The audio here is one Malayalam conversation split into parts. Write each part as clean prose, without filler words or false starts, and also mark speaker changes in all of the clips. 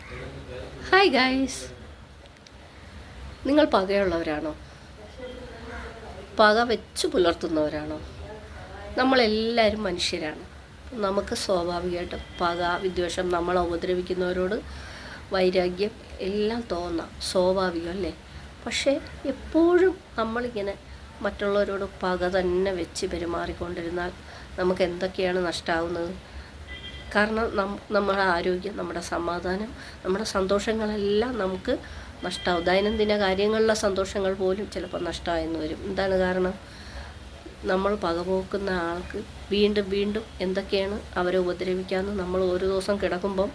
Speaker 1: ഹായ് ഗായ്സ്, നിങ്ങൾ പകയുള്ളവരാണോ? പക വെച്ച് പുലർത്തുന്നവരാണോ? നമ്മളെല്ലാവരും മനുഷ്യരാണ്. നമുക്ക് സ്വാഭാവികമായിട്ടും പക, വിദ്വേഷം, നമ്മളെ ഉപദ്രവിക്കുന്നവരോട് വൈരാഗ്യം എല്ലാം തോന്നാം, സ്വാഭാവികം അല്ലേ? പക്ഷേ എപ്പോഴും നമ്മളിങ്ങനെ മറ്റുള്ളവരോട് പക തന്നെ വെച്ച് പെരുമാറിക്കൊണ്ടിരുന്നാൽ നമുക്ക് എന്തൊക്കെയാണ് നഷ്ടമാകുന്നത്? കാരണം നമ്മുടെ ആരോഗ്യം, നമ്മുടെ സമാധാനം, നമ്മുടെ സന്തോഷങ്ങളെല്ലാം നമുക്ക് നഷ്ടമാവും. ദൈനംദിന കാര്യങ്ങളിലെ സന്തോഷങ്ങൾ പോലും ചിലപ്പോൾ നഷ്ടമായെന്ന് വരും. എന്താണ് കാരണം? നമ്മൾ പകപോക്കുന്ന ആൾക്ക് വീണ്ടും വീണ്ടും എന്തൊക്കെയാണ് അവരെ ഉപദ്രവിക്കാമെന്ന് നമ്മൾ ഒരു ദിവസം കിടക്കുമ്പം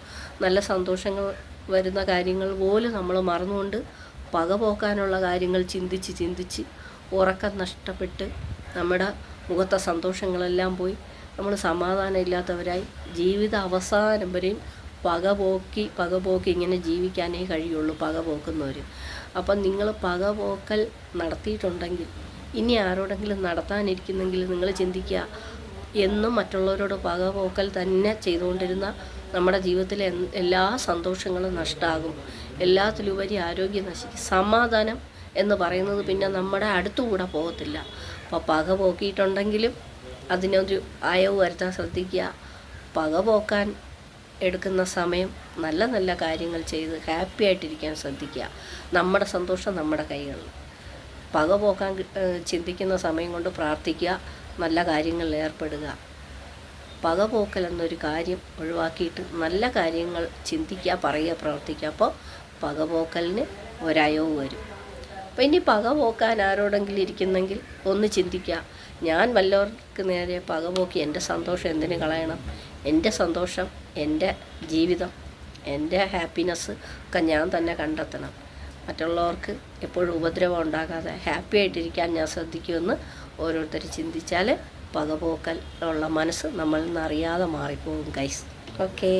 Speaker 1: നല്ല സന്തോഷങ്ങൾ വരുന്ന കാര്യങ്ങൾ പോലും നമ്മൾ മറന്നുകൊണ്ട് പകപോക്കാനുള്ള കാര്യങ്ങൾ ചിന്തിച്ച് ചിന്തിച്ച് ഉറക്കം നഷ്ടപ്പെട്ട് നമ്മുടെ മുഖത്തെ സന്തോഷങ്ങളെല്ലാം പോയി നമ്മൾ സമാധാനം ഇല്ലാത്തവരായി ജീവിത അവസാനം വരെയും പകപോക്കി ഇങ്ങനെ ജീവിക്കാനേ കഴിയുള്ളൂ പകപോക്കുന്നവർ. അപ്പം നിങ്ങൾ പകപോക്കൽ നടത്തിയിട്ടുണ്ടെങ്കിൽ ഇനി ആരോടെങ്കിലും നടത്താനിരിക്കുന്നെങ്കിൽ നിങ്ങൾ ചിന്തിക്കുക, എന്നും മറ്റുള്ളവരോട് പകപോക്കൽ തന്നെ ചെയ്തുകൊണ്ടിരുന്ന നമ്മുടെ ജീവിതത്തിലെ എല്ലാ സന്തോഷങ്ങളും നഷ്ടമാകും. എല്ലാത്തിലുപരി ആരോഗ്യം നശിക്കും. സമാധാനം എന്ന് പറയുന്നത് പിന്നെ നമ്മുടെ അടുത്തുകൂടെ പോകത്തില്ല. അപ്പോൾ പക പോക്കിയിട്ടുണ്ടെങ്കിലും അതിനൊരു അയവ് വരുത്താൻ ശ്രദ്ധിക്കുക. പകപോക്കാൻ എടുക്കുന്ന സമയം നല്ല നല്ല കാര്യങ്ങൾ ചെയ്ത് ഹാപ്പി ആയിട്ടിരിക്കാൻ ശ്രദ്ധിക്കുക. നമ്മുടെ സന്തോഷം നമ്മുടെ കൈകളിൽ. പകപോക്കാൻ ചിന്തിക്കുന്ന സമയം കൊണ്ട് പ്രാർത്ഥിക്കുക, നല്ല കാര്യങ്ങളിൽ ഏർപ്പെടുക. പകപോക്കൽ എന്നൊരു കാര്യം ഒഴിവാക്കിയിട്ട് നല്ല കാര്യങ്ങൾ ചിന്തിക്കുക, പറയുക, പ്രവർത്തിക്കുക. അപ്പോൾ പകപോക്കലിന് ഒരയവ് വരും. അപ്പോൾ ഇനി പകപോക്കാൻ ആരോടെങ്കിലും ഇരിക്കുന്നെങ്കിൽ ഒന്ന് ചിന്തിക്കുക, ഞാൻ വല്ലവർക്ക് നേരെ പകപോക്കി എൻ്റെ സന്തോഷം എന്തിനു കളയണം? എൻ്റെ സന്തോഷം, എൻ്റെ ജീവിതം, എൻ്റെ ഹാപ്പിനെസ് ഒക്കെ ഞാൻ തന്നെ കണ്ടെത്തണം. മറ്റുള്ളവർക്ക് എപ്പോഴും ഉപദ്രവം ഉണ്ടാകാതെ ഹാപ്പി ആയിട്ടിരിക്കാൻ ഞാൻ ശ്രദ്ധിക്കുമെന്ന് ഓരോരുത്തർ ചിന്തിച്ചാൽ പകപോക്കൽ ഉള്ള മനസ്സ് നമ്മളിൽ നിന്ന് അറിയാതെ മാറിപ്പോകും ഗൈസ്. ഓക്കേ.